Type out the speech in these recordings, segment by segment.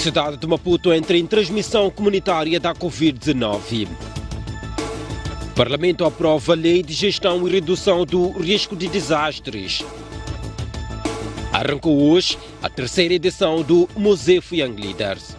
cidade de Maputo entra em transmissão comunitária da Covid-19. O Parlamento aprova a lei de gestão e redução do risco de desastres. Arrancou hoje a terceira edição do Mosaico Young Leaders.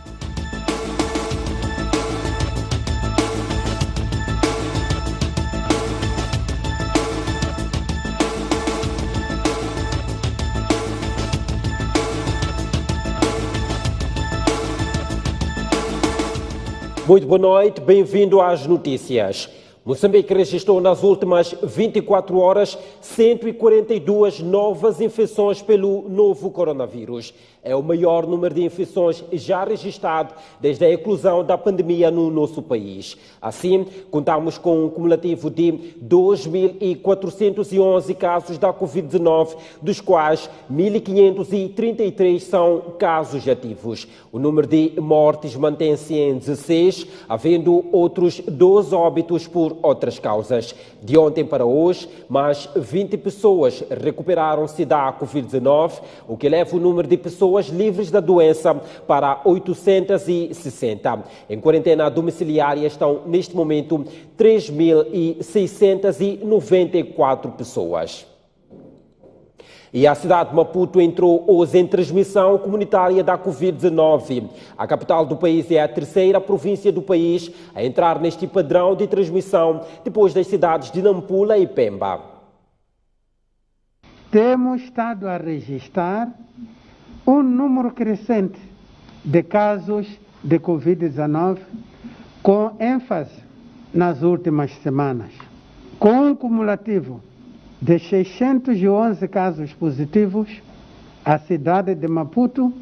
Muito boa noite, bem-vindo às notícias. Moçambique registrou nas últimas 24 horas 142 novas infecções pelo novo coronavírus. É o maior número de infecções já registrado desde a eclosão da pandemia no nosso país. Assim, contamos com um cumulativo de 2.411 casos da Covid-19, dos quais 1.533 são casos ativos. O número de mortes mantém-se em 16, havendo outros 12 óbitos por outras causas. De ontem para hoje, mais 20 pessoas recuperaram-se da Covid-19, o que leva o número de pessoas livres da doença para 860. Em quarentena domiciliária estão, neste momento, 3.694 pessoas. E a cidade de Maputo entrou hoje em transmissão comunitária da Covid-19. A capital do país é a terceira província do país a entrar neste padrão de transmissão, depois das cidades de Nampula e Pemba. Temos estado a registrar um número crescente de casos de Covid-19, com ênfase nas últimas semanas, com um cumulativo de 611 casos positivos. A cidade de Maputo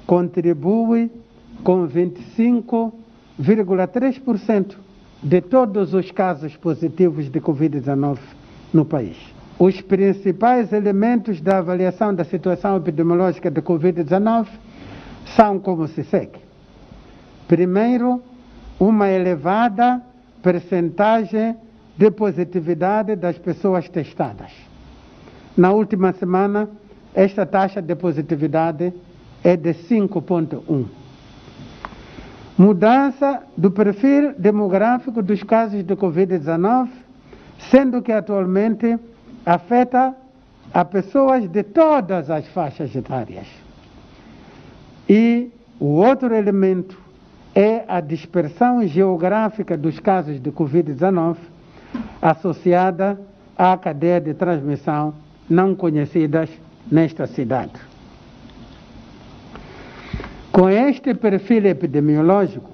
contribui com 25,3% de todos os casos positivos de Covid-19 no país. Os principais elementos da avaliação da situação epidemiológica de Covid-19 são como se segue. Primeiro, uma elevada percentagem de positividade das pessoas testadas. Na última semana, esta taxa de positividade é de 5,1. Mudança do perfil demográfico dos casos de Covid-19, sendo que atualmente afeta a pessoas de todas as faixas etárias. E o outro elemento é a dispersão geográfica dos casos de Covid-19 associada à cadeia de transmissão não conhecidas nesta cidade. Com este perfil epidemiológico,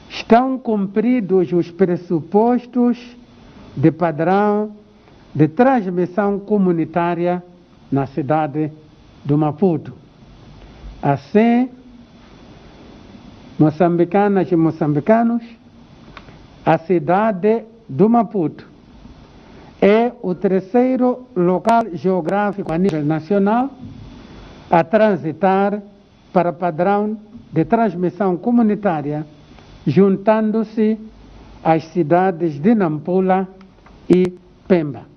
estão cumpridos os pressupostos de padrão de transmissão comunitária na cidade do Maputo. Assim, moçambicanas e moçambicanos, a cidade do Maputo é o terceiro local geográfico a nível nacional a transitar para padrão de transmissão comunitária, juntando-se às cidades de Nampula e Pemba.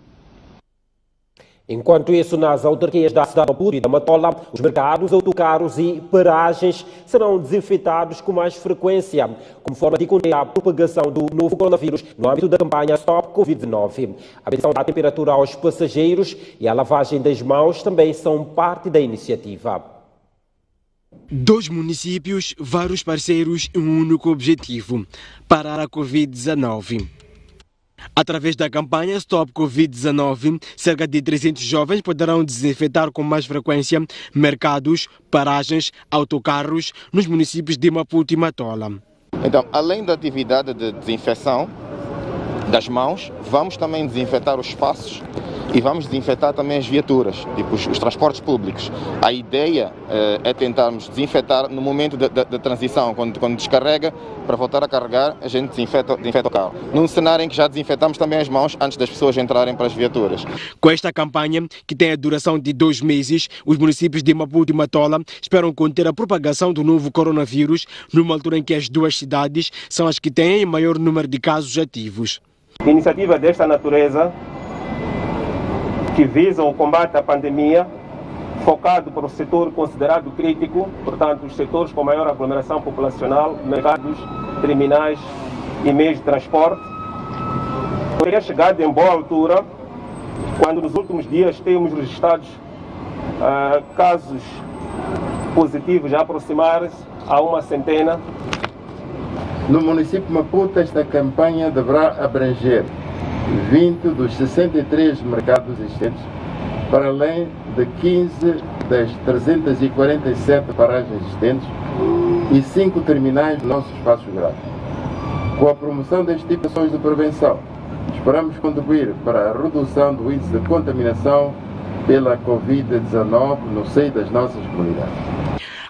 Enquanto isso, nas autarquias da cidade de Maputo e da Matola, os mercados, autocarros e paragens serão desinfetados com mais frequência, como forma de conter a propagação do novo coronavírus no âmbito da campanha Stop Covid-19. A medição da temperatura aos passageiros e a lavagem das mãos também são parte da iniciativa. 2 municípios, vários parceiros e um único objetivo: parar a Covid-19. Através da campanha Stop Covid-19, cerca de 300 jovens poderão desinfetar com mais frequência mercados, paragens, autocarros nos municípios de Maputo e Matola. Então, além da atividade de desinfecção das mãos, vamos também desinfetar os espaços e vamos desinfetar também as viaturas, tipo os transportes públicos. A ideia é tentarmos desinfetar no momento da transição, quando descarrega, para voltar a carregar, a gente desinfeta o carro. Num cenário em que já desinfetamos também as mãos antes das pessoas entrarem para as viaturas. Com esta campanha, que tem a duração de 2 meses, os municípios de Maputo e Matola esperam conter a propagação do novo coronavírus, numa altura em que as duas cidades são as que têm maior número de casos ativos. Iniciativa desta natureza, que visam o combate à pandemia, focado para o setor considerado crítico, portanto, os setores com maior aglomeração populacional, mercados, terminais e meios de transporte. Teria chegado em boa altura, quando nos últimos dias temos registrados casos positivos a aproximar-se a uma centena. No município de Maputo, esta campanha deverá abranger 20 dos 63 mercados existentes, para além de 15 das 347 paragens existentes e 5 terminais do nosso espaço geográfico. Com a promoção deste tipo de ações de prevenção, esperamos contribuir para a redução do índice de contaminação pela Covid-19 no seio das nossas comunidades.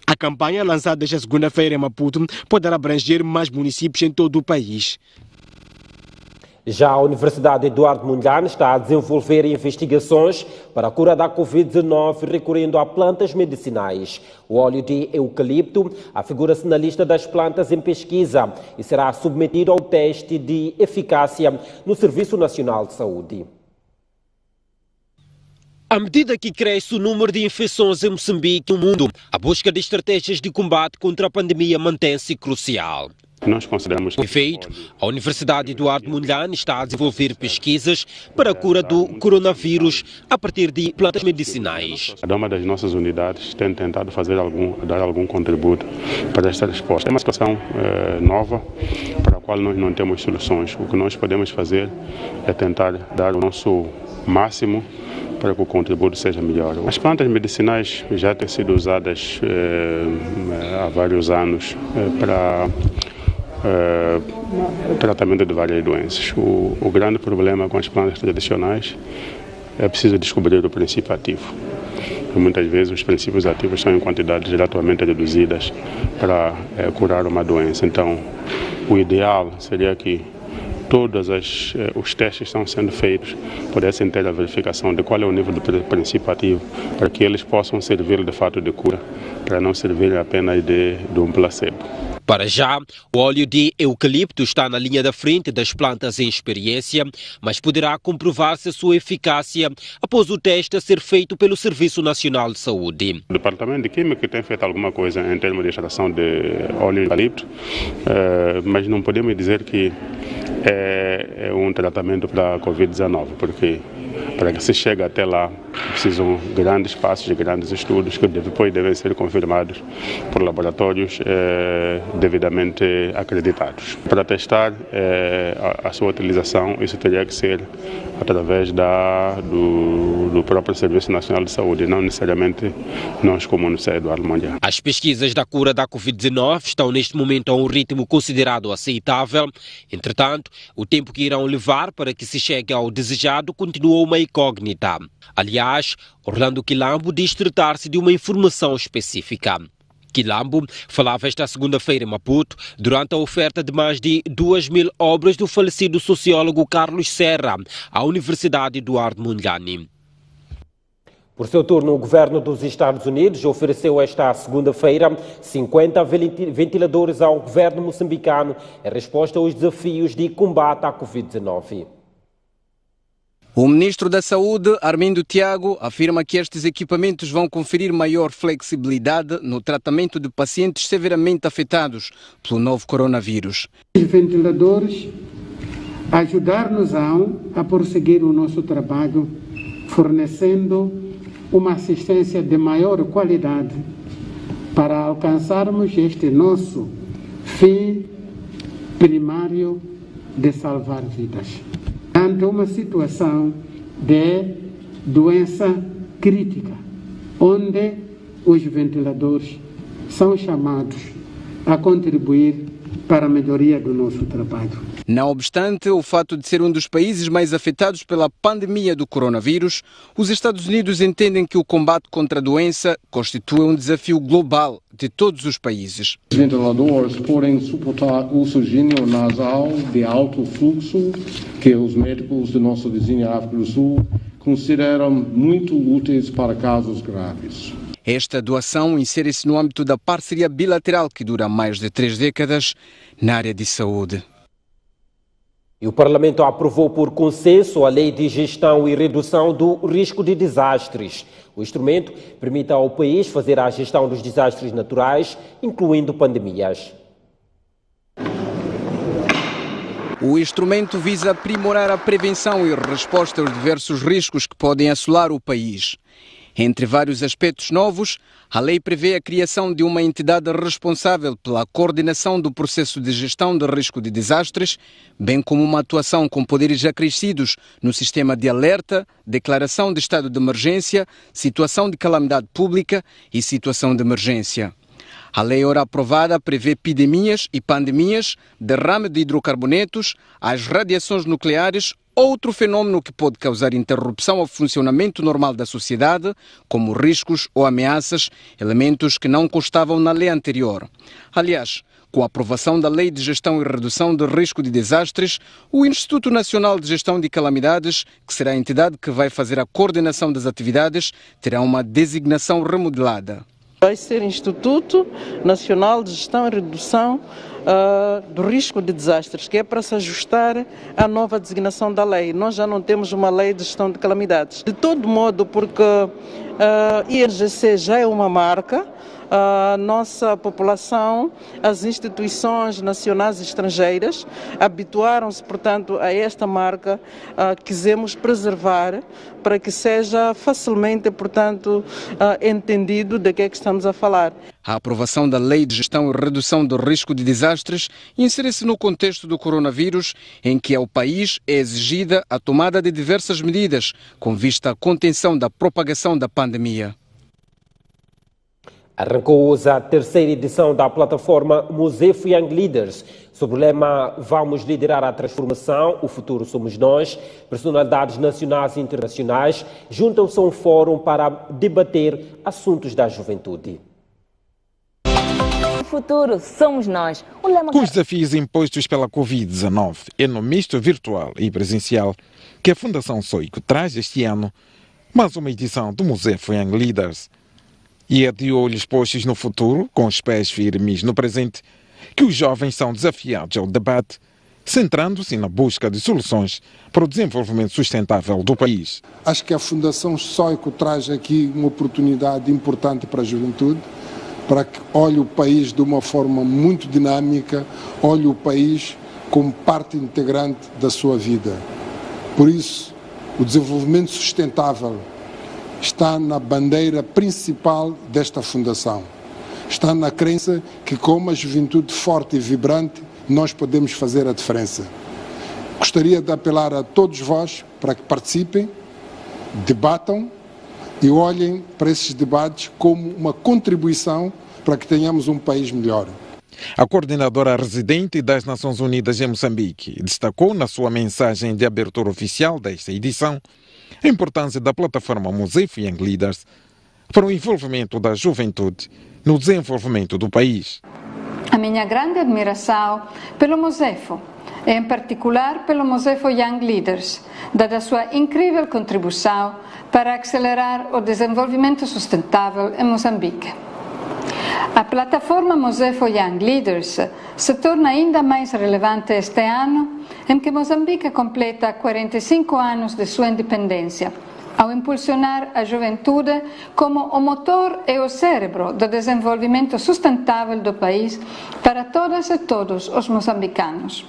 A campanha lançada esta segunda-feira em Maputo poderá abranger mais municípios em todo o país. Já a Universidade Eduardo Mondlane está a desenvolver investigações para a cura da Covid-19 recorrendo a plantas medicinais. O óleo de eucalipto afigura-se na lista das plantas em pesquisa e será submetido ao teste de eficácia no Serviço Nacional de Saúde. À medida que cresce o número de infecções em Moçambique e no mundo, a busca de estratégias de combate contra a pandemia mantém-se crucial. Nós consideramos que, com efeito, a Universidade Eduardo Mondlane está a desenvolver pesquisas para a cura do coronavírus a partir de plantas medicinais. Cada uma das nossas unidades tem tentado dar algum contributo para esta resposta. É uma situação nova para a qual nós não temos soluções. O que nós podemos fazer é tentar dar o nosso máximo para que o contributo seja melhor. As plantas medicinais já têm sido usadas há vários anos para tratamento de várias doenças. O grande problema com as plantas tradicionais é preciso descobrir o princípio ativo. E muitas vezes os princípios ativos são em quantidades relativamente reduzidas para curar uma doença. Então, o ideal seria que todos os testes estão sendo feitos, pudessem ter a verificação de qual é o nível do princípio ativo, para que eles possam servir de fato de cura, para não servir apenas de um placebo. Para já, o óleo de eucalipto está na linha da frente das plantas em experiência, mas poderá comprovar-se a sua eficácia após o teste a ser feito pelo Serviço Nacional de Saúde. O Departamento de Química tem feito alguma coisa em termos de extração de óleo de eucalipto, mas não podemos dizer que é um tratamento para a Covid-19, porque para que se chegue até lá precisam grandes passos e grandes estudos que depois devem ser confirmados por laboratórios devidamente acreditados. Para testar a sua utilização, isso teria que ser através do próprio Serviço Nacional de Saúde, não necessariamente nós como Universidade Eduardo Mondlane. As pesquisas da cura da Covid-19 estão neste momento a um ritmo considerado aceitável. Entretanto, o tempo que irão levar para que se chegue ao desejado continua uma incógnita. Aliás, Orlando Quilambo diz tratar-se de uma informação específica. Quilambo falava esta segunda-feira em Maputo durante a oferta de mais de 2.000 obras do falecido sociólogo Carlos Serra à Universidade Eduardo Mondlane. Por seu turno, o governo dos Estados Unidos ofereceu esta segunda-feira 50 ventiladores ao governo moçambicano em resposta aos desafios de combate à Covid-19. O ministro da Saúde, Armindo Tiago, afirma que estes equipamentos vão conferir maior flexibilidade no tratamento de pacientes severamente afetados pelo novo coronavírus. Os ventiladores ajudar-nos-ão a prosseguir o nosso trabalho, fornecendo uma assistência de maior qualidade para alcançarmos este nosso fim primário de salvar vidas. Ante uma situação de doença crítica, onde os ventiladores são chamados a contribuir para a melhoria do nosso trabalho. Não obstante o fato de ser um dos países mais afetados pela pandemia do coronavírus, os Estados Unidos entendem que o combate contra a doença constitui um desafio global de todos os países. Os ventiladores podem suportar o oxigênio nasal de alto fluxo, que os médicos do nosso vizinho África do Sul consideram muito úteis para casos graves. Esta doação insere-se no âmbito da parceria bilateral que dura mais de 3 décadas na área de saúde. E o Parlamento aprovou por consenso a Lei de Gestão e Redução do Risco de Desastres. O instrumento permite ao país fazer a gestão dos desastres naturais, incluindo pandemias. O instrumento visa aprimorar a prevenção e resposta aos diversos riscos que podem assolar o país. Entre vários aspectos novos, a lei prevê a criação de uma entidade responsável pela coordenação do processo de gestão de risco de desastres, bem como uma atuação com poderes acrescidos no sistema de alerta, declaração de estado de emergência, situação de calamidade pública e situação de emergência. A lei ora aprovada prevê epidemias e pandemias, derrame de hidrocarbonetos, as radiações nucleares, outro fenômeno que pode causar interrupção ao funcionamento normal da sociedade, como riscos ou ameaças, elementos que não constavam na lei anterior. Aliás, com a aprovação da Lei de Gestão e Redução de Risco de Desastres, o Instituto Nacional de Gestão de Calamidades, que será a entidade que vai fazer a coordenação das atividades, terá uma designação remodelada. Vai ser Instituto Nacional de Gestão e Redução do Risco de Desastres, que é para se ajustar à nova designação da lei. Nós já não temos uma lei de gestão de calamidades. De todo modo, porque INGC já é uma marca, a nossa população, as instituições nacionais e estrangeiras habituaram-se, portanto, a esta marca, quisemos preservar para que seja facilmente, portanto, entendido de que é que estamos a falar. A aprovação da Lei de Gestão e Redução do Risco de Desastres insere-se no contexto do coronavírus, em que ao país é exigida a tomada de diversas medidas com vista à contenção da propagação da pandemia. Arrancou hoje a terceira edição da plataforma Mosefo Young Leaders. Sob o lema Vamos liderar a transformação, o futuro somos nós, personalidades nacionais e internacionais juntam-se a um fórum para debater assuntos da juventude. O futuro somos nós. Com os desafios impostos pela Covid-19, é no misto virtual e presencial que a Fundação Soico traz este ano mais uma edição do Mosefo Young Leaders. E é de olhos postos no futuro, com os pés firmes no presente, que os jovens são desafiados ao debate, centrando-se na busca de soluções para o desenvolvimento sustentável do país. Acho que a Fundação Soico traz aqui uma oportunidade importante para a juventude, para que olhe o país de uma forma muito dinâmica, olhe o país como parte integrante da sua vida. Por isso, o desenvolvimento sustentável está na bandeira principal desta fundação. Está na crença que com uma juventude forte e vibrante nós podemos fazer a diferença. Gostaria de apelar a todos vós para que participem, debatam e olhem para esses debates como uma contribuição para que tenhamos um país melhor. A coordenadora residente das Nações Unidas em Moçambique destacou na sua mensagem de abertura oficial desta edição a importância da plataforma Mosefo Young Leaders para o envolvimento da juventude no desenvolvimento do país. A minha grande admiração pelo Mosefo, em particular pelo Mosefo Young Leaders, dada a sua incrível contribuição para acelerar o desenvolvimento sustentável em Moçambique. A plataforma Mosefo Young Leaders se torna ainda mais relevante este ano, em que Moçambique completa 45 anos de sua independência, ao impulsionar a juventude como o motor e o cérebro do desenvolvimento sustentável do país para todas e todos os moçambicanos.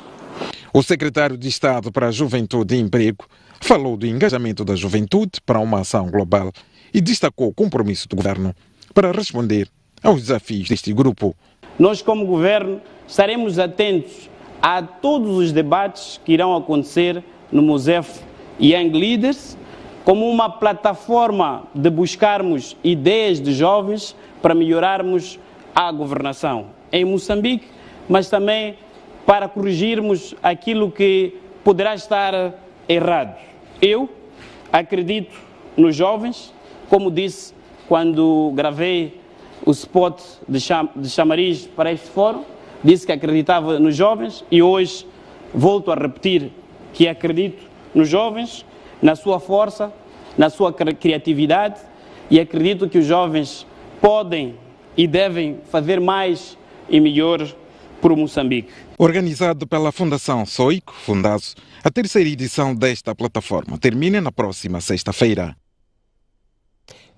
O secretário de Estado para a Juventude e Emprego falou do engajamento da juventude para uma ação global e destacou o compromisso do governo para responder aos desafios deste grupo. Nós, como governo, estaremos atentos a todos os debates que irão acontecer no Mosefo Young Leaders, como uma plataforma de buscarmos ideias de jovens para melhorarmos a governação em Moçambique, mas também para corrigirmos aquilo que poderá estar errado. Eu acredito nos jovens, como disse quando gravei o spot de chamariz para este fórum, disse que acreditava nos jovens e hoje volto a repetir que acredito nos jovens, na sua força, na sua criatividade e acredito que os jovens podem e devem fazer mais e melhor por Moçambique. Organizado pela Fundação Soico, Fundaço, a terceira edição desta plataforma termina na próxima sexta-feira.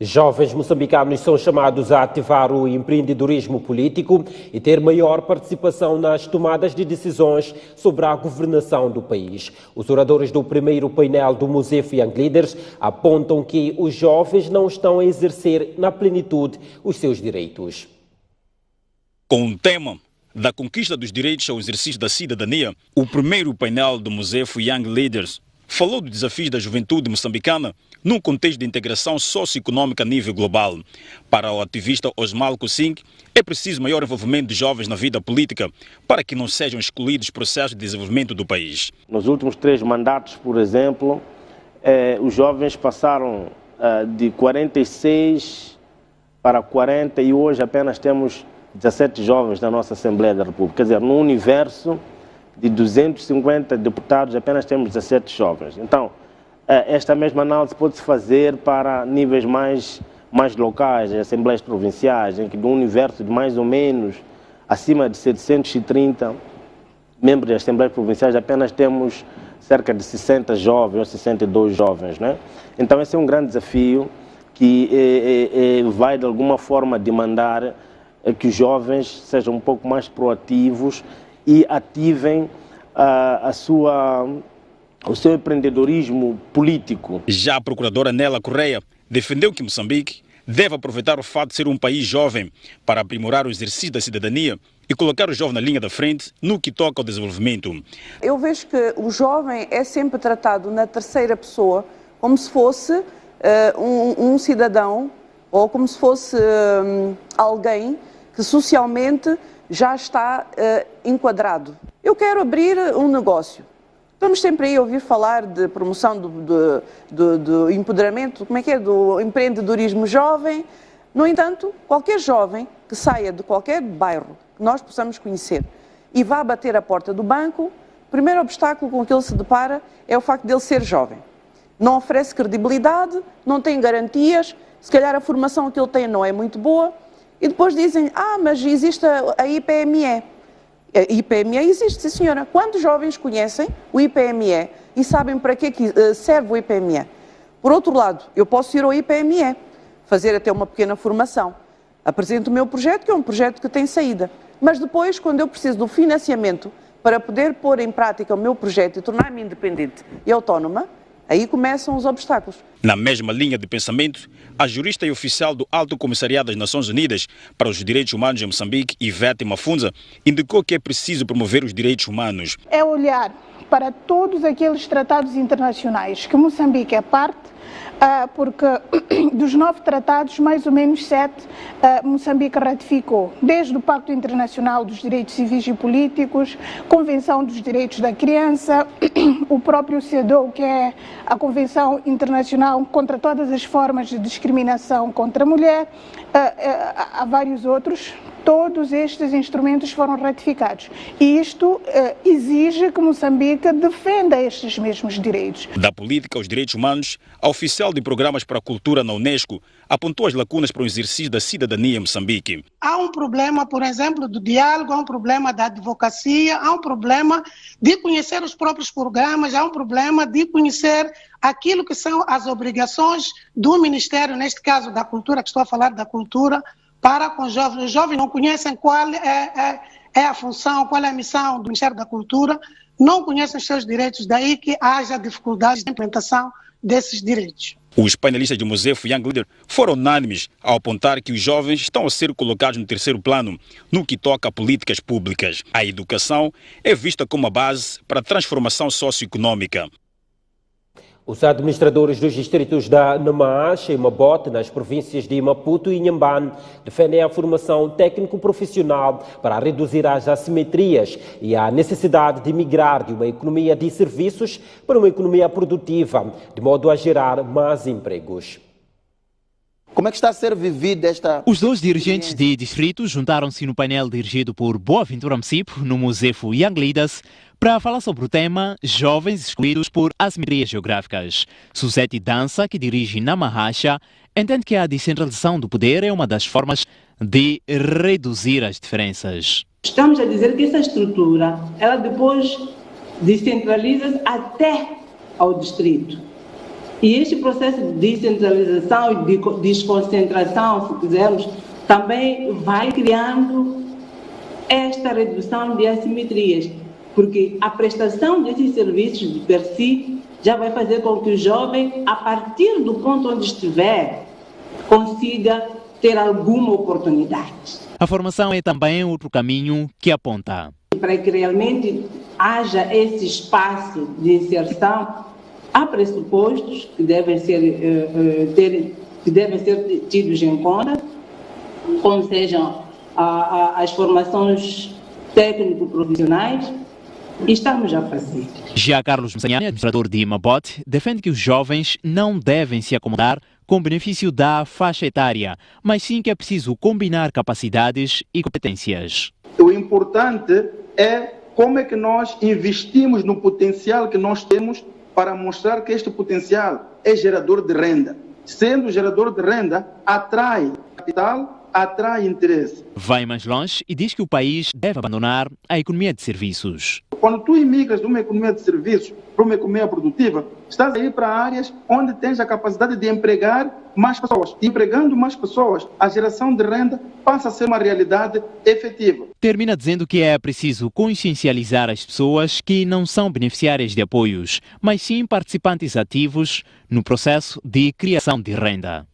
Jovens moçambicanos são chamados a ativar o empreendedorismo político e ter maior participação nas tomadas de decisões sobre a governação do país. Os oradores do primeiro painel do Mosefo Young Leaders apontam que os jovens não estão a exercer na plenitude os seus direitos. Com o tema da conquista dos direitos ao exercício da cidadania, o primeiro painel do Mosefo Young Leaders falou dos desafios da juventude moçambicana num contexto de integração socioeconômica a nível global. Para o ativista Osmal Kusing, é preciso maior envolvimento de jovens na vida política para que não sejam excluídos dos processos de desenvolvimento do país. Nos últimos 3 mandatos, por exemplo, os jovens passaram de 46 para 40 e hoje apenas temos 17 jovens na nossa Assembleia da República. Quer dizer, no universo de 250 deputados, apenas temos 17 jovens. Então, esta mesma análise pode-se fazer para níveis mais locais, assembleias provinciais, em que do universo de mais ou menos acima de 730 membros das assembleias provinciais, apenas temos cerca de 60 jovens ou 62 jovens, né? Então, esse é um grande desafio que vai, de alguma forma, demandar que os jovens sejam um pouco mais proativos e ativem o seu empreendedorismo político. Já a procuradora Nela Correia defendeu que Moçambique deve aproveitar o fato de ser um país jovem para aprimorar o exercício da cidadania e colocar o jovem na linha da frente no que toca ao desenvolvimento. Eu vejo que o jovem é sempre tratado na terceira pessoa como se fosse um cidadão ou como se fosse alguém que socialmente já está enquadrado. Eu quero abrir um negócio. Estamos sempre aí a ouvir falar de promoção do empoderamento, do empreendedorismo jovem. No entanto, qualquer jovem que saia de qualquer bairro que nós possamos conhecer e vá bater a porta do banco, o primeiro obstáculo com que ele se depara é o facto de ele ser jovem. Não oferece credibilidade, não tem garantias, se calhar a formação que ele tem não é muito boa. E depois dizem, mas existe a IPME. A IPME existe, sim senhora. Quantos jovens conhecem o IPME e sabem para que serve o IPME? Por outro lado, eu posso ir ao IPME, fazer até uma pequena formação. Apresento o meu projeto, que é um projeto que tem saída. Mas depois, quando eu preciso do financiamento para poder pôr em prática o meu projeto e tornar-me independente e autónoma, aí começam os obstáculos. Na mesma linha de pensamento, a jurista e oficial do Alto Comissariado das Nações Unidas para os Direitos Humanos em Moçambique, Ivete Mafunza, indicou que é preciso promover os direitos humanos. É olhar para todos aqueles tratados internacionais que Moçambique é parte, porque dos 9 tratados, mais ou menos 7 Moçambique ratificou, desde o Pacto Internacional dos Direitos Civis e Políticos, Convenção dos Direitos da Criança, o próprio CEDAW, que é a Convenção Internacional contra todas as formas de discriminação contra a mulher, há vários outros. Todos estes instrumentos foram ratificados e isto exige que Moçambique defenda estes mesmos direitos. Da política aos direitos humanos, a oficial de programas para a cultura na Unesco apontou as lacunas para o exercício da cidadania em Moçambique. Há um problema, por exemplo, do diálogo, há um problema da advocacia, há um problema de conhecer os próprios programas, há um problema de conhecer aquilo que são as obrigações do Ministério, neste caso da Cultura, que estou a falar da cultura, para com os jovens. Os jovens não conhecem qual é a função, qual é a missão do Ministério da Cultura, não conhecem os seus direitos, daí que haja dificuldades de implementação desses direitos. Os painelistas do Mosefo Young Leader foram unânimes ao apontar que os jovens estão a ser colocados no terceiro plano no que toca a políticas públicas. A educação é vista como a base para a transformação socioeconômica. Os administradores dos distritos da Namache e Mabote, nas províncias de Maputo e Inhambane, defendem a formação técnico-profissional para reduzir as assimetrias e a necessidade de migrar de uma economia de serviços para uma economia produtiva, de modo a gerar mais empregos. Como é que está a ser vivida esta... Os 2 dirigentes de distrito juntaram-se no painel dirigido por Boaventura Msipo, no Mosefo Young Leaders, para falar sobre o tema Jovens excluídos por assimetrias geográficas. Suzete Dança, que dirige Namahacha, entende que a descentralização do poder é uma das formas de reduzir as diferenças. Estamos a dizer que essa estrutura, ela depois descentraliza até ao distrito. E este processo de descentralização e de desconcentração, se quisermos, também vai criando esta redução de assimetrias, porque a prestação desses serviços de per si já vai fazer com que o jovem, a partir do ponto onde estiver, consiga ter alguma oportunidade. A formação é também outro caminho que aponta. Para que realmente haja esse espaço de inserção, há pressupostos que devem ser tidos em conta, como sejam as formações técnico-profissionais, e estamos a fazer. Já Carlos Messaniani, administrador de Mabot, defende que os jovens não devem se acomodar com o benefício da faixa etária, mas sim que é preciso combinar capacidades e competências. O importante é como é que nós investimos no potencial que nós temos para mostrar que este potencial é gerador de renda. Sendo gerador de renda, atrai capital, atrai interesse. Vai mais longe e diz que o país deve abandonar a economia de serviços. Quando tu imigras de uma economia de serviços para uma economia produtiva, estás a ir para áreas onde tens a capacidade de empregar mais pessoas. Empregando mais pessoas, a geração de renda passa a ser uma realidade efetiva. Termina dizendo que é preciso consciencializar as pessoas que não são beneficiárias de apoios, mas sim participantes ativos no processo de criação de renda.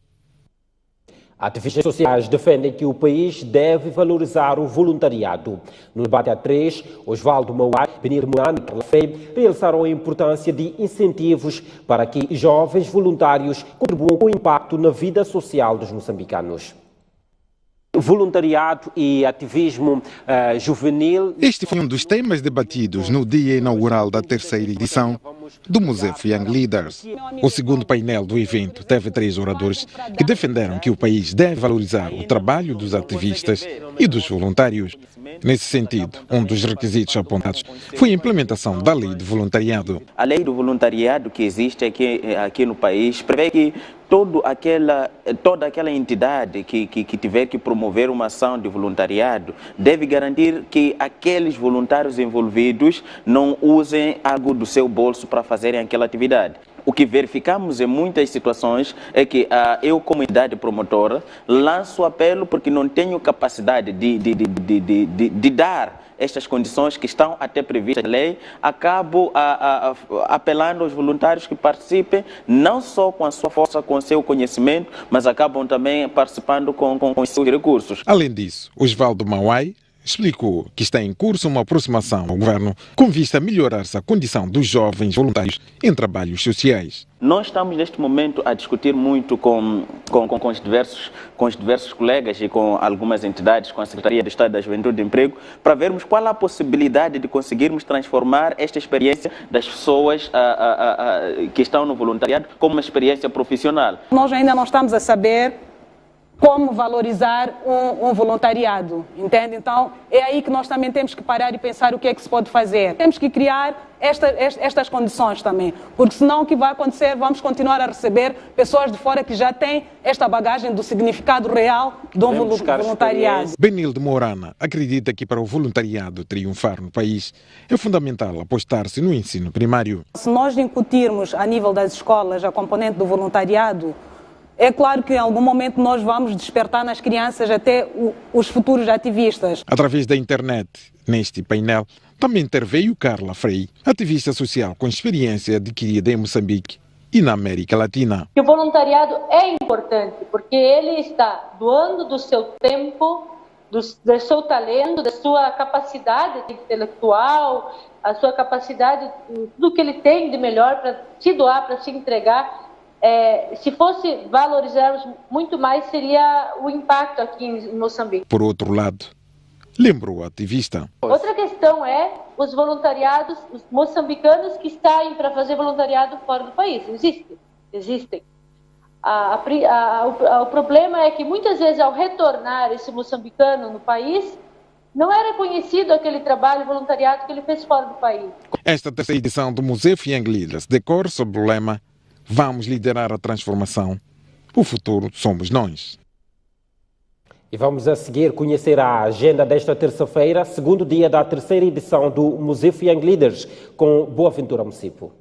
Ativistas sociais defendem que o país deve valorizar o voluntariado. No debate A3, Osvaldo Mauai, Benir Moana e Carla Frei realçaram a importância de incentivos para que jovens voluntários contribuam com o impacto na vida social dos moçambicanos. Voluntariado e ativismo juvenil. Este foi um dos temas debatidos no dia inaugural da terceira edição do Mosefo Young Leaders. O segundo painel do evento teve 3 oradores que defenderam que o país deve valorizar o trabalho dos ativistas e dos voluntários. Nesse sentido, um dos requisitos apontados foi a implementação da lei de voluntariado. A lei do voluntariado que existe aqui no país prevê que toda aquela entidade que tiver que promover uma ação de voluntariado deve garantir que aqueles voluntários envolvidos não usem algo do seu bolso para fazerem aquela atividade. O que verificamos em muitas situações é que eu, como entidade promotora, lanço apelo porque não tenho capacidade de dar estas condições que estão até previstas na lei, acabo apelando aos voluntários que participem, não só com a sua força, com o seu conhecimento, mas acabam também participando com os seus recursos. Além disso, Osvaldo Mauai explicou que está em curso uma aproximação ao governo com vista a melhorar-se a condição dos jovens voluntários em trabalhos sociais. Nós estamos neste momento a discutir muito com os diversos colegas e com algumas entidades, com a Secretaria de Estado da Juventude e Emprego, para vermos qual a possibilidade de conseguirmos transformar esta experiência das pessoas que estão no voluntariado como uma experiência profissional. Nós ainda não estamos a saber como valorizar um voluntariado, entende? Então, é aí que nós também temos que parar e pensar o que é que se pode fazer. Temos que criar estas condições também, porque senão o que vai acontecer, vamos continuar a receber pessoas de fora que já têm esta bagagem do significado real do voluntariado. Benilde Mourana acredita que para o voluntariado triunfar no país é fundamental apostar-se no ensino primário. Se nós incutirmos a nível das escolas a componente do voluntariado, é claro que em algum momento nós vamos despertar nas crianças até os futuros ativistas. Através da internet, neste painel, também interveio Carla Frei, ativista social com experiência adquirida em Moçambique e na América Latina. O voluntariado é importante porque ele está doando do seu tempo, do seu talento, da sua capacidade intelectual, a sua capacidade, tudo que ele tem de melhor para se doar, para se entregar. Se fosse valorizarmos muito mais, seria o impacto aqui em Moçambique. Por outro lado, lembrou o ativista. Outra questão é os voluntariados, os moçambicanos que saem para fazer voluntariado fora do país. Existem. O problema é que muitas vezes ao retornar esse moçambicano no país, não é reconhecido aquele trabalho voluntariado que ele fez fora do país. Esta terceira edição do Mosefo Young Leaders decorre sob o lema "Vamos liderar a transformação. O futuro somos nós." E vamos a seguir conhecer a agenda desta terça-feira, segundo dia da terceira edição do Muzefo Young Leaders, com Boaventura Mucipo.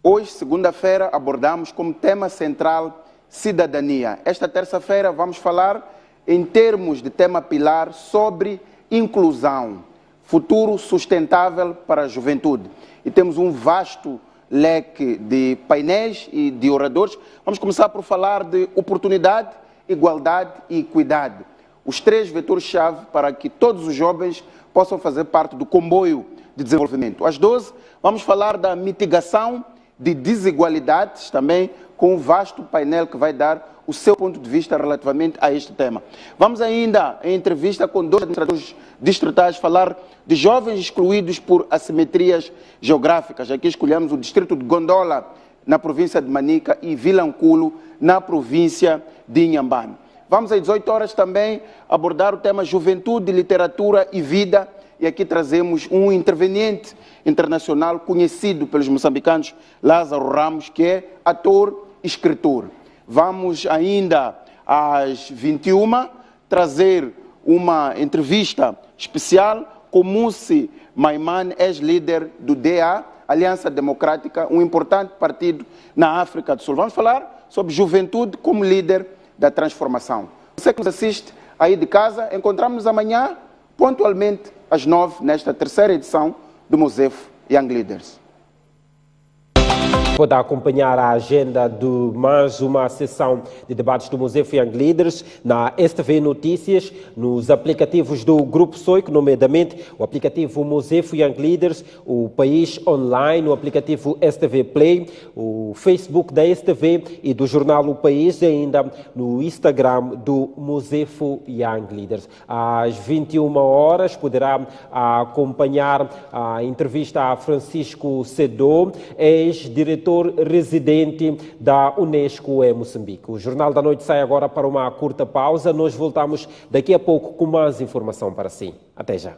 Hoje, segunda-feira, abordamos como tema central cidadania. Esta terça-feira vamos falar em termos de tema pilar sobre inclusão, futuro sustentável para a juventude. E temos um vasto leque de painéis e de oradores. Vamos começar por falar de oportunidade, igualdade e equidade. Os três vetores-chave para que todos os jovens possam fazer parte do comboio de desenvolvimento. Às 12, vamos falar da mitigação de desigualdades, também com um vasto painel que vai dar o seu ponto de vista relativamente a este tema. Vamos ainda, em entrevista com dois administradores distritais, falar de jovens excluídos por assimetrias geográficas. Aqui escolhemos o distrito de Gondola, na província de Manica, e Vilanculo, na província de Inhambane. Vamos às 18 horas também abordar o tema Juventude, Literatura e Vida, e aqui trazemos um interveniente internacional conhecido pelos moçambicanos, Lázaro Ramos, que é ator e escritor. Vamos ainda às 21 trazer uma entrevista especial com Mussi Maiman, ex-líder do DA, Aliança Democrática, um importante partido na África do Sul. Vamos falar sobre juventude como líder da transformação. Você que nos assiste aí de casa, encontramos amanhã, pontualmente, às 9, nesta terceira edição do Muzefo Young Leaders. Pode acompanhar a agenda de mais uma sessão de debates do Muzefo Young Leaders na STV Notícias, nos aplicativos do Grupo Soico, nomeadamente o aplicativo Muzefo Young Leaders, o País Online, o aplicativo STV Play, o Facebook da STV e do jornal O País, e ainda no Instagram do Muzefo Young Leaders. Às 21 horas poderá acompanhar a entrevista a Francisco Sedô, ex-diretor residente da Unesco em Moçambique. O Jornal da Noite sai agora para uma curta pausa. Nós voltamos daqui a pouco com mais informação para si. Até já.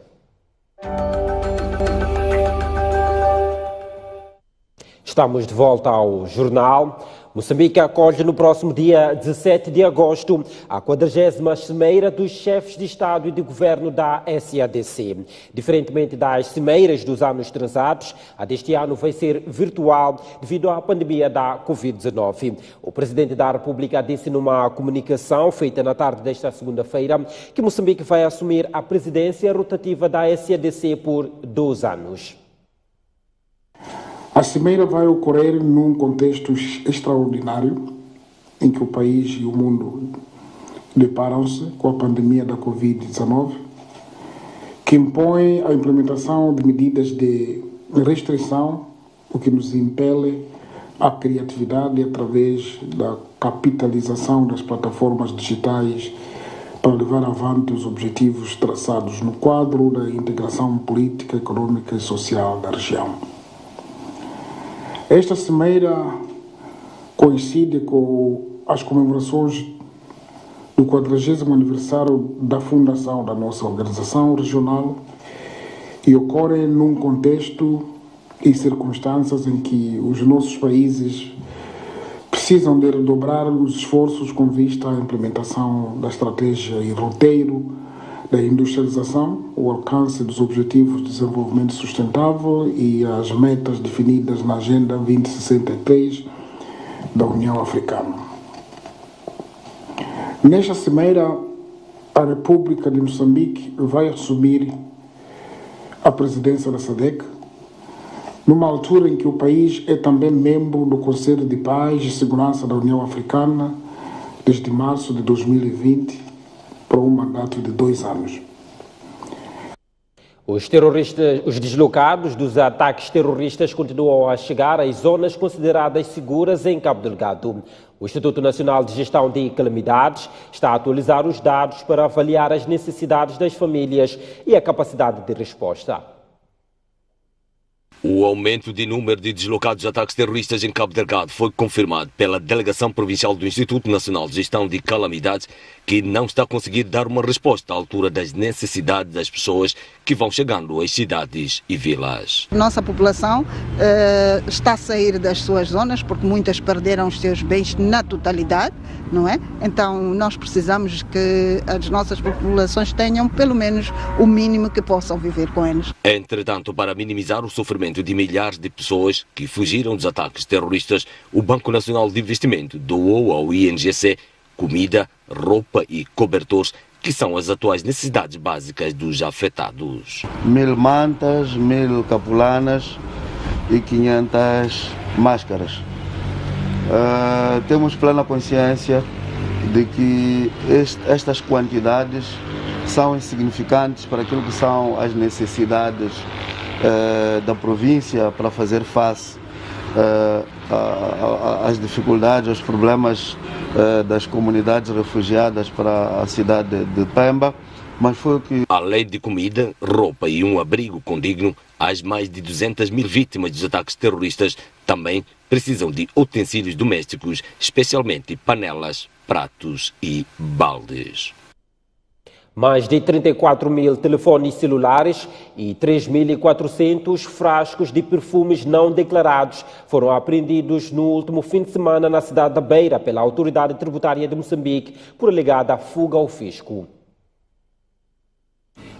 Estamos de volta ao Jornal. Moçambique acolhe no próximo dia 17 de agosto a 40ª Cimeira dos Chefes de Estado e de Governo da SADC. Diferentemente das cimeiras dos anos transados, a deste ano vai ser virtual devido à pandemia da Covid-19. O Presidente da República disse numa comunicação feita na tarde desta segunda-feira que Moçambique vai assumir a presidência rotativa da SADC por 2 anos. A cimeira vai ocorrer num contexto extraordinário em que o país e o mundo deparam-se com a pandemia da Covid-19, que impõe a implementação de medidas de restrição, o que nos impele à criatividade através da capitalização das plataformas digitais para levar avante os objetivos traçados no quadro da integração política, econômica e social da região. Esta cimeira coincide com as comemorações do 40º aniversário da fundação da nossa organização regional e ocorre num contexto e circunstâncias em que os nossos países precisam de redobrar os esforços com vista à implementação da estratégia e roteiro da industrialização, o alcance dos Objetivos de Desenvolvimento Sustentável e as metas definidas na Agenda 2063 da União Africana. Nesta cimeira, a República de Moçambique vai assumir a presidência da SADC, numa altura em que o país é também membro do Conselho de Paz e Segurança da União Africana desde março de 2020, para um mandato de 2 anos. Os deslocados dos ataques terroristas continuam a chegar às zonas consideradas seguras em Cabo Delgado. O Instituto Nacional de Gestão de Calamidades está a atualizar os dados para avaliar as necessidades das famílias e a capacidade de resposta. O O aumento de número de deslocados de ataques terroristas em Cabo Delgado foi confirmado pela Delegação Provincial do Instituto Nacional de Gestão de Calamidades, que não está conseguindo dar uma resposta à altura das necessidades das pessoas que vão chegando às cidades e vilas. Nossa população está a sair das suas zonas porque muitas perderam os seus bens na totalidade, não é? Então nós precisamos que as nossas populações tenham pelo menos o mínimo que possam viver com eles. Entretanto, para minimizar o sofrimento de milhares de pessoas que fugiram dos ataques terroristas, o Banco Nacional de Investimento doou ao INGC comida, roupa e cobertores, que são as atuais necessidades básicas dos afetados. 1000 mantas, 1000 capulanas e 500 máscaras. Temos plena consciência de que estas quantidades são insignificantes para aquilo que são as necessidades da província para fazer face às dificuldades, aos problemas das comunidades refugiadas para a cidade de Pemba, mas foi o que... Além de comida, roupa e um abrigo condigno, as mais de 200 mil vítimas dos ataques terroristas também precisam de utensílios domésticos, especialmente panelas, pratos e baldes. Mais de 34 mil telefones celulares e 3.400 frascos de perfumes não declarados foram apreendidos no último fim de semana na cidade da Beira pela Autoridade Tributária de Moçambique por alegada fuga ao fisco.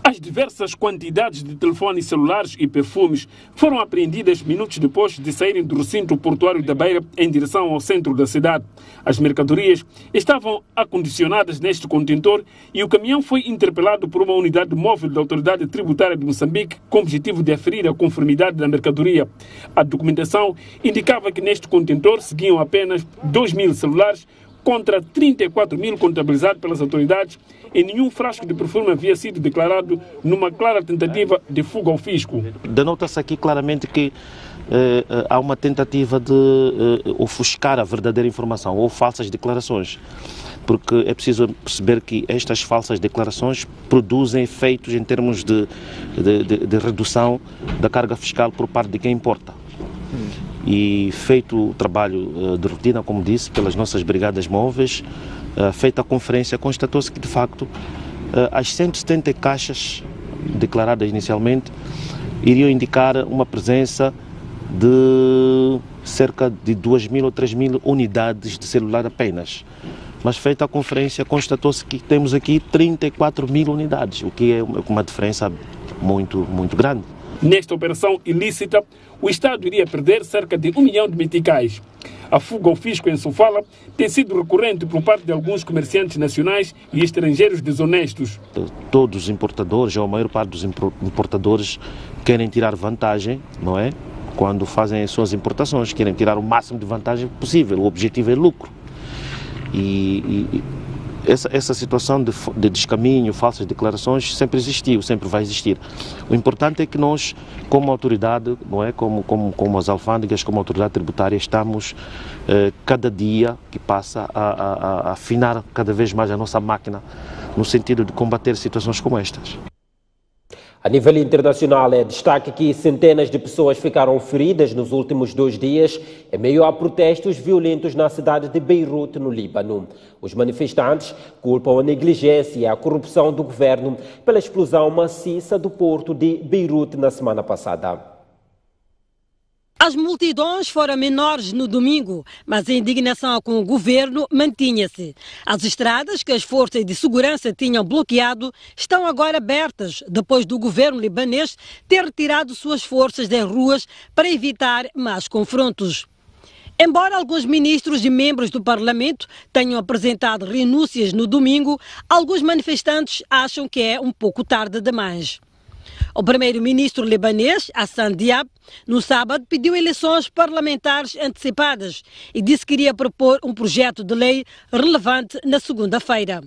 As diversas quantidades de telefones celulares e perfumes foram apreendidas minutos depois de saírem do recinto portuário da Beira em direção ao centro da cidade. As mercadorias estavam acondicionadas neste contentor e o caminhão foi interpelado por uma unidade móvel da Autoridade Tributária de Moçambique com o objetivo de aferir a conformidade da mercadoria. A documentação indicava que neste contentor seguiam apenas 2.000 celulares contra 34 mil contabilizados pelas autoridades, e nenhum frasco de perfume havia sido declarado numa clara tentativa de fuga ao fisco. Denota-se aqui claramente que há uma tentativa de ofuscar a verdadeira informação ou falsas declarações, porque é preciso perceber que estas falsas declarações produzem efeitos em termos de redução da carga fiscal por parte de quem importa. E feito o trabalho de rotina, como disse, pelas nossas brigadas móveis, feita a conferência, constatou-se que, de facto, as 170 caixas declaradas inicialmente iriam indicar uma presença de cerca de 2.000 ou 3.000 unidades de celular apenas. Mas feita a conferência, constatou-se que temos aqui 34 mil unidades, o que é uma diferença muito grande. Nesta operação ilícita, o Estado iria perder cerca de 1 milhão de meticais. A fuga ao fisco em Sofala tem sido recorrente por parte de alguns comerciantes nacionais e estrangeiros desonestos. Todos os importadores, ou a maior parte dos importadores, querem tirar vantagem, não é? Quando fazem as suas importações, querem tirar o máximo de vantagem possível. O objetivo é lucro. E essa situação de descaminho, falsas declarações, sempre existiu, sempre vai existir. O importante é que nós, como autoridade, não é, como as alfândegas, como autoridade tributária, estamos cada dia que passa a afinar cada vez mais a nossa máquina no sentido de combater situações como estas. A nível internacional, é destaque que centenas de pessoas ficaram feridas nos últimos 2 dias em meio a protestos violentos na cidade de Beirute, no Líbano. Os manifestantes culpam a negligência e a corrupção do governo pela explosão maciça do porto de Beirute na semana passada. As multidões foram menores no domingo, mas a indignação com o governo mantinha-se. As estradas que as forças de segurança tinham bloqueado estão agora abertas, depois do governo libanês ter retirado suas forças das ruas para evitar mais confrontos. Embora alguns ministros e membros do Parlamento tenham apresentado renúncias no domingo, alguns manifestantes acham que é um pouco tarde demais. O primeiro-ministro libanês, Hassan Diab, no sábado pediu eleições parlamentares antecipadas e disse que iria propor um projeto de lei relevante na segunda-feira.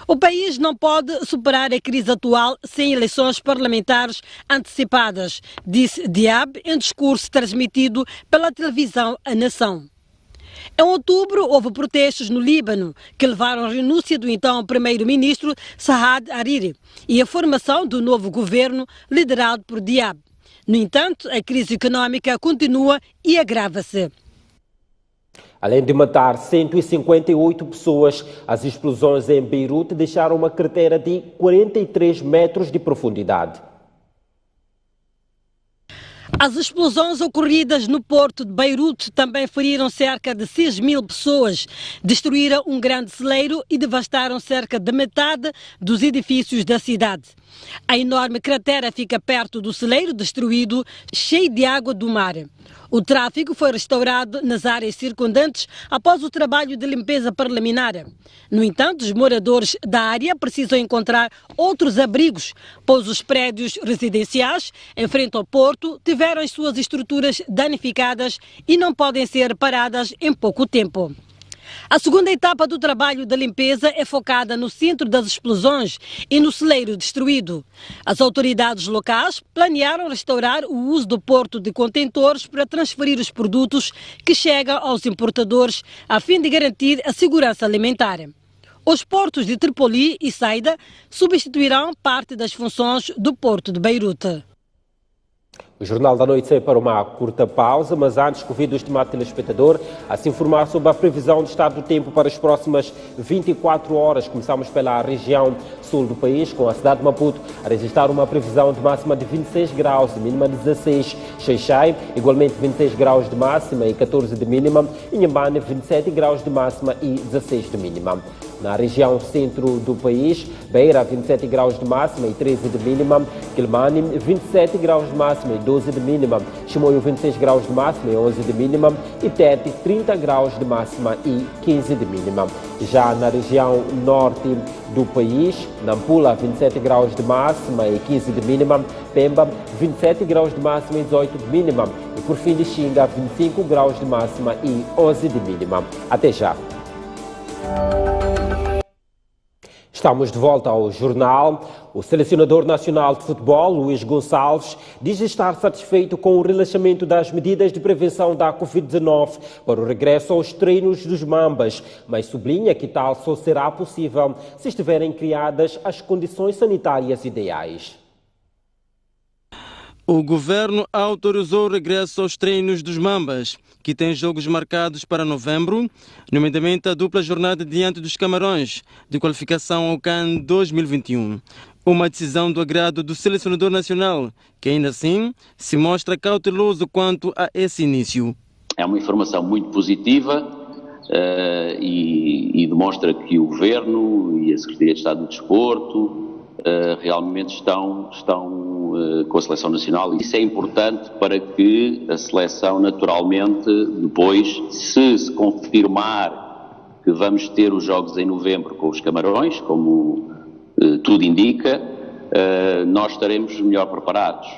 O país não pode superar a crise atual sem eleições parlamentares antecipadas, disse Diab em discurso transmitido pela televisão A Nação. Em outubro, houve protestos no Líbano que levaram à renúncia do então primeiro-ministro Saad Hariri e a formação do novo governo liderado por Diab. No entanto, a crise econômica continua e agrava-se. Além de matar 158 pessoas, as explosões em Beirute deixaram uma cratera de 43 metros de profundidade. As explosões ocorridas no porto de Beirute também feriram cerca de 6.000 pessoas, destruíram um grande celeiro e devastaram cerca de metade dos edifícios da cidade. A enorme cratera fica perto do celeiro destruído, cheio de água do mar. O tráfego foi restaurado nas áreas circundantes após o trabalho de limpeza preliminar. No entanto, os moradores da área precisam encontrar outros abrigos, pois os prédios residenciais em frente ao porto tiveram as suas estruturas danificadas e não podem ser reparadas em pouco tempo. A segunda etapa do trabalho de limpeza é focada no centro das explosões e no celeiro destruído. As autoridades locais planearam restaurar o uso do porto de contentores para transferir os produtos que chegam aos importadores, a fim de garantir a segurança alimentar. Os portos de Tripoli e Saida substituirão parte das funções do porto de Beirute. O Jornal da Noite sai para uma curta pausa, mas antes convido o estimado telespectador a se informar sobre a previsão do estado do tempo para as próximas 24 horas. Começamos pela região sul do país, com a cidade de Maputo a registrar uma previsão de máxima de 26 graus, de mínima de 16. Xai-Xai, igualmente 26 graus de máxima e 14 de mínima. Inhambane, 27 graus de máxima e 16 de mínima. Na região centro do país, Beira, 27 graus de máxima e 13 de mínima. Quelimane, 27 graus de máxima e 12 de mínima. Chimoio, 26 graus de máxima e 11 de mínima. E Tete, 30 graus de máxima e 15 de mínima. Já na região norte do país, Nampula, 27 graus de máxima e 15 de mínima. Pemba, 27 graus de máxima e 18 de mínima. E por fim de Xinga, 25 graus de máxima e 11 de mínima. Até já. Estamos de volta ao jornal. O selecionador nacional de futebol, Luís Gonçalves, diz estar satisfeito com o relaxamento das medidas de prevenção da Covid-19 para o regresso aos treinos dos Mambas, mas sublinha que tal só será possível se estiverem criadas as condições sanitárias ideais. O governo autorizou o regresso aos treinos dos Mambas, que têm jogos marcados para novembro, nomeadamente a dupla jornada diante dos Camarões, de qualificação ao CAN 2021. Uma decisão do agrado do selecionador nacional, que ainda assim se mostra cauteloso quanto a esse início. É uma informação muito positiva e demonstra que o governo e a Secretaria de Estado do Desporto realmente estão com a seleção nacional. Isso é importante para que a seleção, naturalmente, depois, se confirmar que vamos ter os jogos em novembro com os Camarões, como tudo indica, nós estaremos melhor preparados.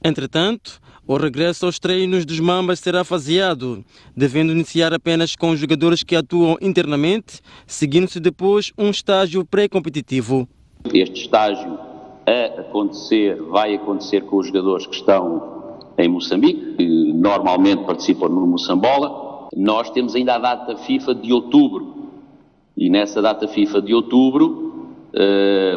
Entretanto, o regresso aos treinos dos Mambas será faseado, devendo iniciar apenas com os jogadores que atuam internamente, seguindo-se depois um estágio pré-competitivo. Este estágio vai acontecer com os jogadores que estão em Moçambique, que normalmente participam no Moçambola. Nós temos ainda a data FIFA de outubro e nessa data FIFA de outubro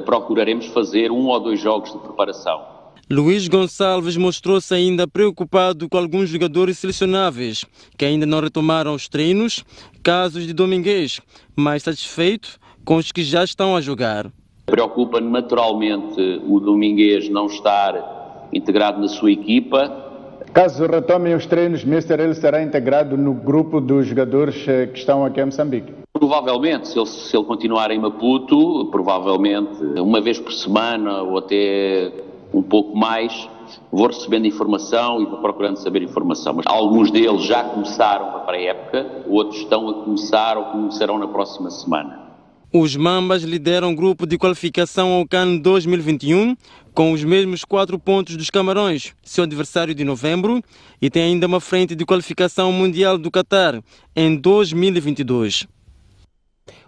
procuraremos fazer 1 ou 2 jogos de preparação. Luís Gonçalves mostrou-se ainda preocupado com alguns jogadores selecionáveis que ainda não retomaram os treinos, casos de Domingues, mas satisfeito com os que já estão a jogar. Preocupa-me naturalmente o Domingues não estar integrado na sua equipa. Caso retomem os treinos, Mister, ele será integrado no grupo dos jogadores que estão aqui em Moçambique? Provavelmente, se ele continuar em Maputo, provavelmente uma vez por semana ou até um pouco mais, vou recebendo informação e vou procurando saber informação. Mas alguns deles já começaram a pré-época, outros estão a começar ou começarão na próxima semana. Os Mambas lideram o grupo de qualificação ao CAN 2021 com os mesmos 4 pontos dos Camarões, seu adversário de novembro, e tem ainda uma frente de qualificação mundial do Qatar em 2022.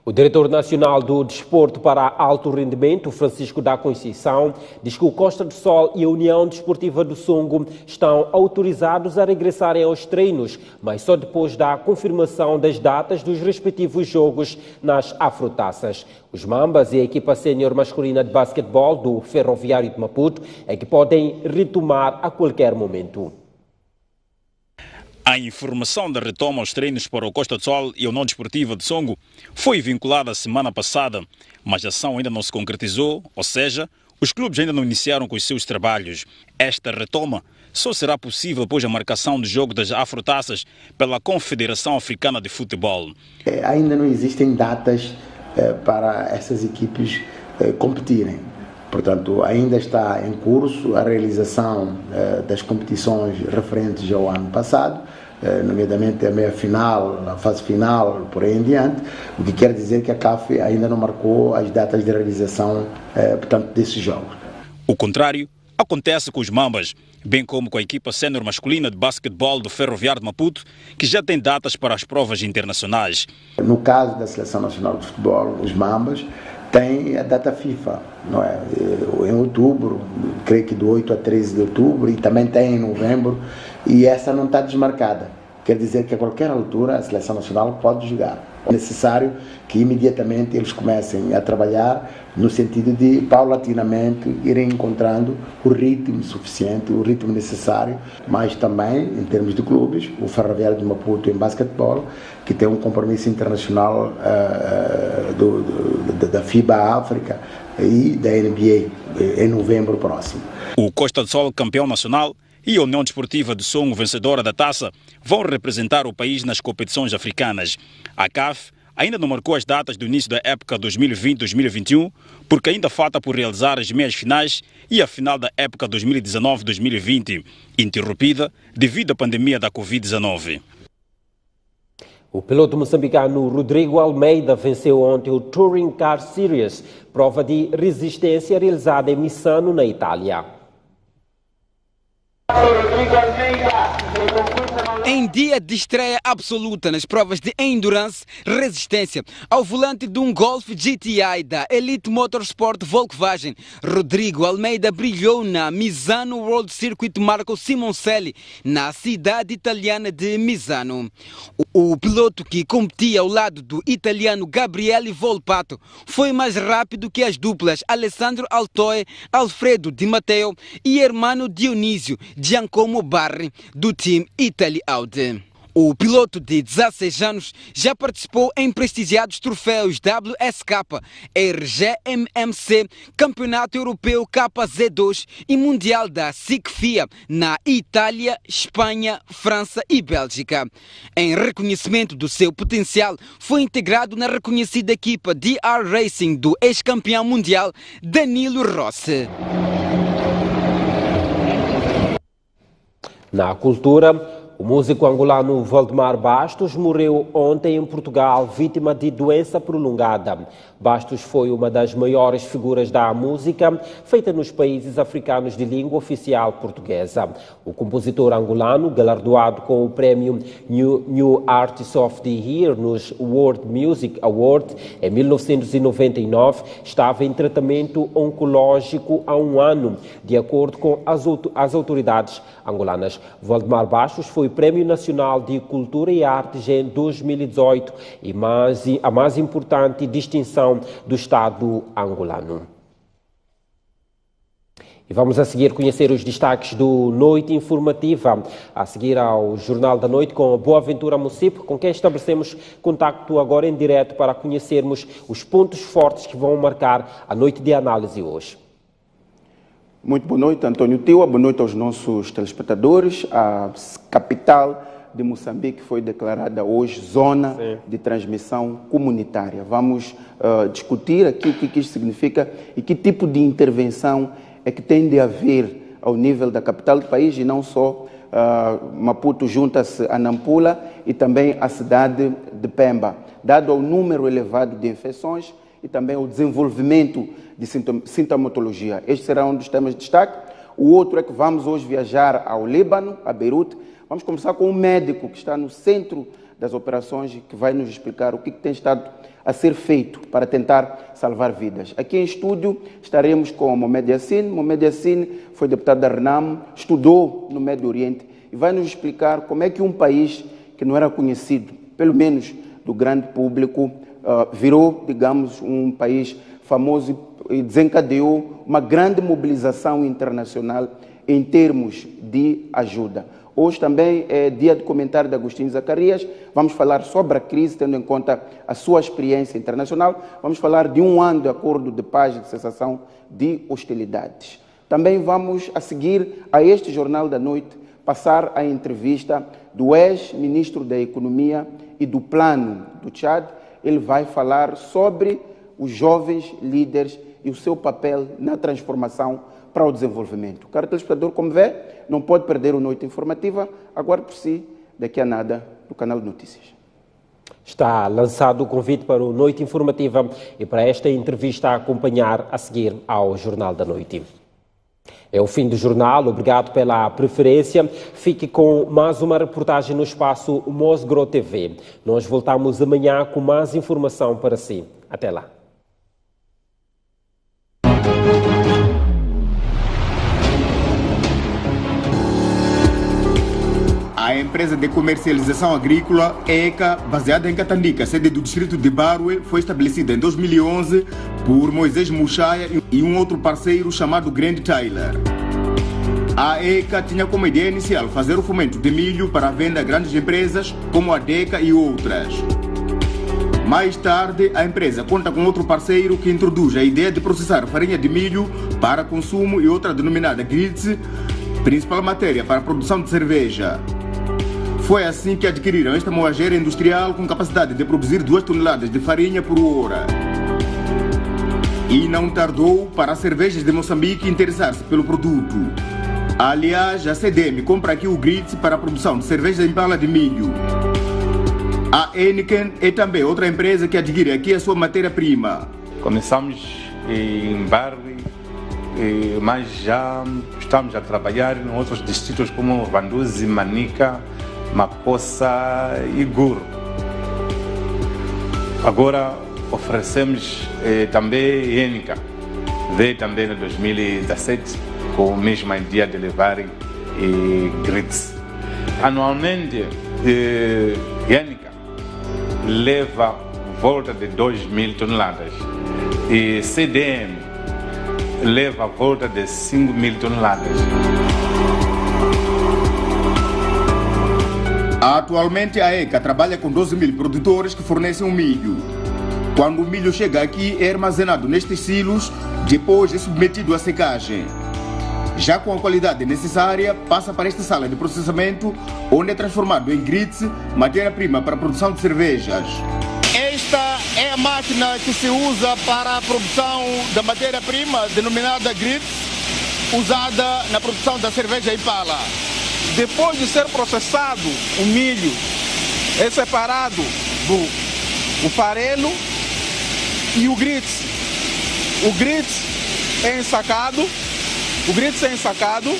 O diretor nacional do Desporto para Alto Rendimento, Francisco da Conceição, diz que o Costa do Sol e a União Desportiva do Songo estão autorizados a regressarem aos treinos, mas só depois da confirmação das datas dos respectivos jogos nas afrotaças. Os Mambas e a equipa sénior masculina de basquetebol do Ferroviário de Maputo é que podem retomar a qualquer momento. A informação da retoma aos treinos para o Costa do Sol e a União Desportiva de Songo foi vinculada a semana passada, mas a ação ainda não se concretizou, ou seja, os clubes ainda não iniciaram com os seus trabalhos. Esta retoma só será possível após a marcação do jogo das afrotaças pela Confederação Africana de Futebol. Ainda não existem datas para essas equipes competirem. Portanto, ainda está em curso a realização das competições referentes ao ano passado, nomeadamente a meia-final, a fase final, por aí em diante, o que quer dizer que a CAF ainda não marcou as datas de realização, portanto, desses jogos. O contrário acontece com os Mambas, bem como com a equipa sénior masculina de basquetebol do Ferroviário de Maputo, que já tem datas para as provas internacionais. No caso da Seleção Nacional de Futebol, os Mambas tem a data FIFA, não é? Em outubro, creio que do 8 a 13 de outubro, e também tem em novembro, e essa não está desmarcada. Quer dizer que a qualquer altura a Seleção Nacional pode jogar. É necessário que imediatamente eles comecem a trabalhar no sentido de, paulatinamente, irem encontrando o ritmo suficiente, o ritmo necessário, mas também, em termos de clubes, o Ferroviário de Maputo em basquetebol, que tem um compromisso internacional da FIBA África e da NBA em novembro próximo. O Costa do Sol, campeão nacional, e a União Desportiva de Songo, vencedora da taça, vão representar o país nas competições africanas. A CAF ainda não marcou as datas do início da época 2020-2021, porque ainda falta por realizar as meias finais e a final da época 2019-2020, interrompida devido à pandemia da Covid-19. O piloto moçambicano Rodrigo Almeida venceu ontem o Touring Car Series, prova de resistência realizada em Misano, na Itália. Em dia de estreia absoluta nas provas de endurance, resistência, ao volante de um Golf GTI da Elite Motorsport Volkswagen, Rodrigo Almeida brilhou na Misano World Circuit Marco Simoncelli, na cidade italiana de Misano. O piloto, que competia ao lado do italiano Gabriele Volpato, foi mais rápido que as duplas Alessandro Altoe, Alfredo Di Matteo e Hermano Dionísio Giancomo Barri, do Team Italy Audi. O piloto de 16 anos já participou em prestigiados troféus WSK, RGMMC, Campeonato Europeu KZ2 e Mundial da SIC FIA na Itália, Espanha, França e Bélgica. Em reconhecimento do seu potencial, foi integrado na reconhecida equipa DR Racing do ex-campeão mundial Danilo Rossi. Na cultura, o músico angolano Valdemar Bastos morreu ontem em Portugal, vítima de doença prolongada. Bastos foi uma das maiores figuras da música feita nos países africanos de língua oficial portuguesa. O compositor angolano, galardoado com o prémio New Artist of the Year nos World Music Awards em 1999, estava em tratamento oncológico há um ano, de acordo com as autoridades angolanas. Valdemar Bastos foi Prémio Nacional de Cultura e Artes em 2018 e a mais importante distinção do Estado angolano. E vamos a seguir conhecer os destaques do Noite Informativa, a seguir ao Jornal da Noite com a Boaventura Mucipe, com quem estabelecemos contacto agora em direto para conhecermos os pontos fortes que vão marcar a noite de análise hoje. Muito boa noite, António Tiwa. Boa noite aos nossos telespectadores. A capital de Moçambique foi declarada hoje zona de transmissão comunitária. Vamos discutir aqui o que isto significa e que tipo de intervenção é que tem de haver ao nível da capital do país e não só. Maputo junta-se a Nampula e também a cidade de Pemba, dado ao número elevado de infecções e também ao desenvolvimento de sintomatologia. Este será um dos temas de destaque. O outro é que vamos hoje viajar ao Líbano, a Beirute. Vamos conversar com um médico que está no centro das operações e que vai nos explicar o que tem estado a ser feito para tentar salvar vidas. Aqui em estúdio estaremos com Mohamed Yassine. Mohamed Yassine foi deputado da RENAM, estudou no Médio Oriente e vai nos explicar como é que um país que não era conhecido, pelo menos do grande público, virou, digamos, um país famoso e desencadeou uma grande mobilização internacional em termos de ajuda. Hoje também é dia de comentário de Agostinho Zacarias. Vamos falar sobre a crise, tendo em conta a sua experiência internacional. Vamos falar de 1 ano de acordo de paz e de cessação de hostilidades. Também vamos, a seguir a este Jornal da Noite, passar a entrevista do ex-ministro da Economia e do Plano do Tchad. Ele vai falar sobre os jovens líderes e o seu papel na transformação para o desenvolvimento. Caro telespectador, como vê, não pode perder o Noite Informativa. Aguarde por si, daqui a nada, no canal de notícias. Está lançado o convite para o Noite Informativa e para esta entrevista a acompanhar a seguir ao Jornal da Noite. É o fim do jornal, obrigado pela preferência. Fique com mais uma reportagem no espaço Mosgro TV. Nós voltamos amanhã com mais informação para si. Até lá. A empresa de comercialização agrícola ECA, baseada em Catandica, sede do distrito de Barue, foi estabelecida em 2011 por Moisés Muxaia e um outro parceiro chamado Grand Tyler. A ECA tinha como ideia inicial fazer o fomento de milho para a venda a grandes empresas como a DECA e outras. Mais tarde, a empresa conta com outro parceiro que introduz a ideia de processar farinha de milho para consumo e outra denominada grits, principal matéria para a produção de cerveja. Foi assim que adquiriram esta moageira industrial com capacidade de produzir 2 toneladas de farinha por hora. E não tardou para as cervejas de Moçambique interessar-se pelo produto. Aliás, a CDM compra aqui o grits para a produção de cerveja em pala de milho. A Heineken é também outra empresa que adquire aqui a sua matéria-prima. Começamos em Barre, mas já estamos a trabalhar em outros distritos como Vanduzi, Manica, Maposa e Guru. Agora oferecemos também Heineken. Veio também em 2017 com a mesma ideia de levar grits. Anualmente, Heineken leva volta de 2.000 toneladas e CDM leva volta de 5.000 toneladas. Atualmente a ECA trabalha com 12.000 produtores que fornecem o milho. Quando o milho chega aqui é armazenado nestes silos, depois é submetido à secagem. Já com a qualidade necessária, passa para esta sala de processamento, onde é transformado em grits, matéria-prima para a produção de cervejas. Esta é a máquina que se usa para a produção da matéria-prima, denominada grits, usada na produção da cerveja Impala. Depois de ser processado, o milho é separado do farelo e o grits. O grits é ensacado. O grits é ensacado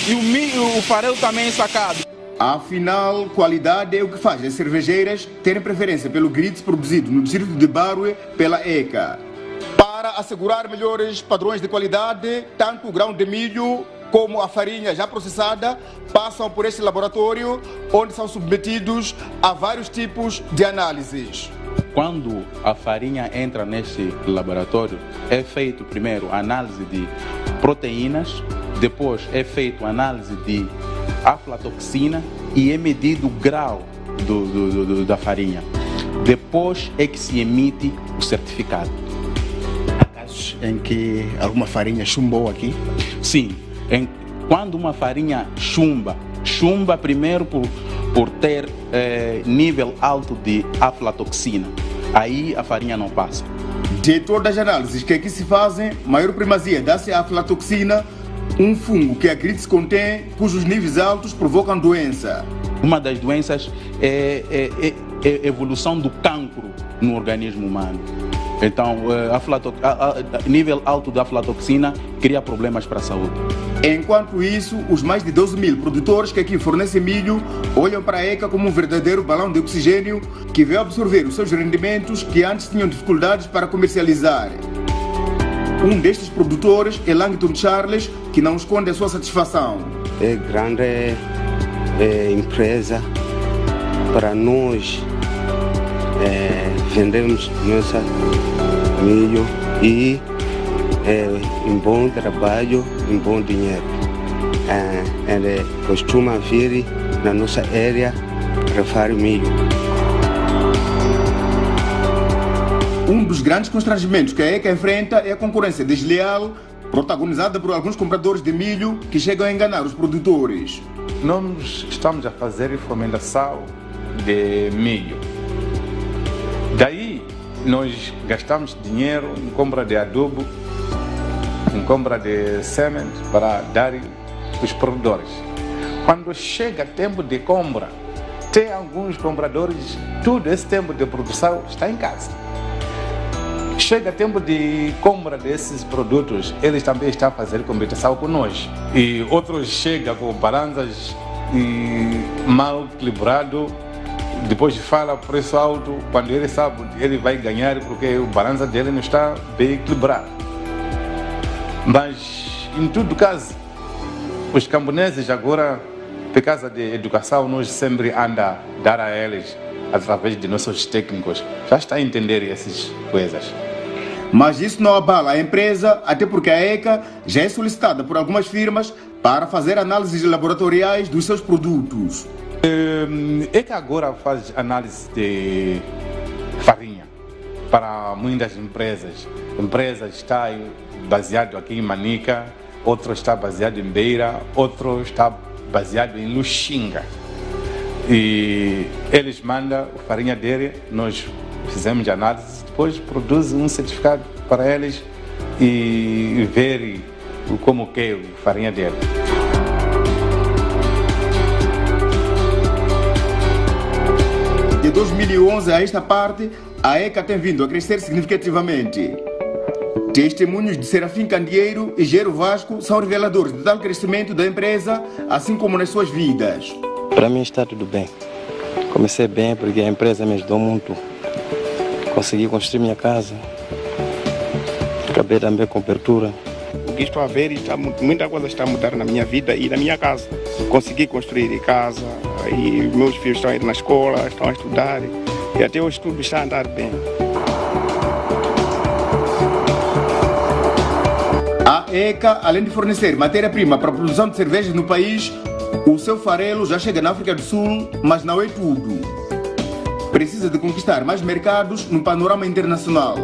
e o farelo também é ensacado. Afinal, qualidade é o que faz as cervejeiras terem preferência pelo grits produzido no distrito de Barue pela ECA. Para assegurar melhores padrões de qualidade, tanto o grão de milho como a farinha já processada passam por este laboratório, onde são submetidos a vários tipos de análises. Quando a farinha entra neste laboratório, é feito primeiro análise de proteínas, depois é feito análise de aflatoxina e é medido o grau da farinha. Depois é que se emite o certificado. Há casos em que alguma farinha chumbou aqui? Sim, quando uma farinha chumba primeiro por ter nível alto de aflatoxina. Aí a farinha não passa. De todas as análises que aqui se fazem, maior primazia dá-se à aflatoxina, um fungo que a grits contém, cujos níveis altos provocam doença. Uma das doenças é a evolução do cancro no organismo humano. Então, nível alto da aflatoxina cria problemas para a saúde. Enquanto isso, os mais de 12 mil produtores que aqui fornecem milho olham para a ECA como um verdadeiro balão de oxigênio que veio absorver os seus rendimentos que antes tinham dificuldades para comercializar. Um destes produtores é Langton Charles, que não esconde a sua satisfação. É grande empresa para nós vendermos nosso milho e em bom trabalho, em bom dinheiro. Ele costuma vir na nossa área para milho. Um dos grandes constrangimentos que a ECA enfrenta é a concorrência desleal, protagonizada por alguns compradores de milho que chegam a enganar os produtores. Nós estamos a fazer fomentação de milho. Daí nós gastamos dinheiro em compra de adubo, em compra de semente para dar aos produtores. Quando chega tempo de compra, tem alguns compradores, todo esse tempo de produção está em casa. Chega tempo de compra desses produtos, eles também estão a fazer competição conosco. E outros chegam com balanças mal equilibrado, depois fala preço alto, quando ele sabe ele vai ganhar porque a balança dele não está bem equilibrada. Mas, em todo caso, os camponeses agora, por causa de educação, nós sempre andamos a dar a eles, através de nossos técnicos, já está a entender essas coisas. Mas isso não abala a empresa, até porque a ECA já é solicitada por algumas firmas para fazer análises laboratoriais dos seus produtos. A ECA agora faz análise de farinha para muitas empresas. Empresas está baseado aqui em Manica, outro está baseado em Beira, outro está baseado em Luxinga. E eles mandam a farinha dele, nós fizemos análise, depois produz um certificado para eles e ver como que é a farinha dele. De 2011 a esta parte, a ECA tem vindo a crescer significativamente. Testemunhos de Serafim Candeeiro e Gero Vasco são reveladores de tal crescimento da empresa, assim como nas suas vidas. Para mim está tudo bem. Comecei bem porque a empresa me ajudou muito. Consegui construir minha casa. Acabei também com cobertura. O que estou a ver, muita coisa está a mudar na minha vida e na minha casa. Consegui construir casa e meus filhos estão indo na escola, estão a estudar e até o estudo está a andar bem. A ECA, além de fornecer matéria-prima para a produção de cervejas no país, o seu farelo já chega na África do Sul, mas não é tudo. Precisa de conquistar mais mercados no panorama internacional.